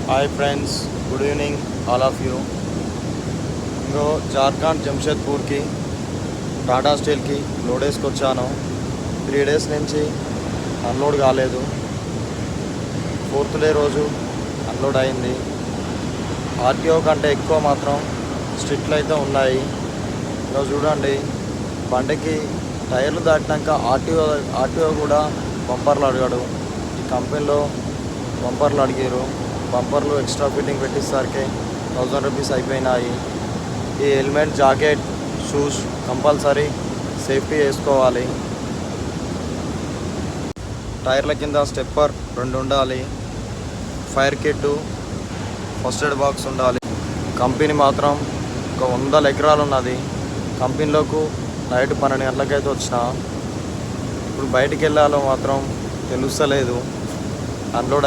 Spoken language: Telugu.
Hi friends, good evening all of you. ఇంకో జార్ఖండ్ జంషెద్పూర్కి టాటా స్టీల్కి లోడ్ వేసుకొచ్చాను. 3 days నుంచి అన్లోడ్ కాలేదు. 4th day రోజు అన్లోడ్ అయింది. ఆర్టీఓ కంటే ఎక్కువ మాత్రం స్ట్రిక్ట్లు అయితే ఉన్నాయి. ఇంకా చూడండి, బండికి టైర్లు దాటినాక ఆర్టీఓ కూడా బంపర్లు అడిగాడు. ఈ కంపెనీలో బంపర్లు అడిగారు. బంపర్లు ఎక్స్ట్రా ఫిట్టింగ్ పెట్టేసరికి 1000 రూపీస్ అయిపోయినాయి. ఈ helmet, jacket, shoes compulsory safety వేసుకోవాలి. టైర్ల కింద స్టెప్పర్ 2 ఉండాలి. Fire kit, first aid box ఉండాలి. కంపెనీ మాత్రం ఒక 100 ఎకరాలు ఉన్నది. కంపెనీలోకి నైట్ 12 గంటలకైతే వచ్చిన. ఇప్పుడు బయటికి వెళ్ళాలో మాత్రం తెలుస్తలేదు. అన్లోడ్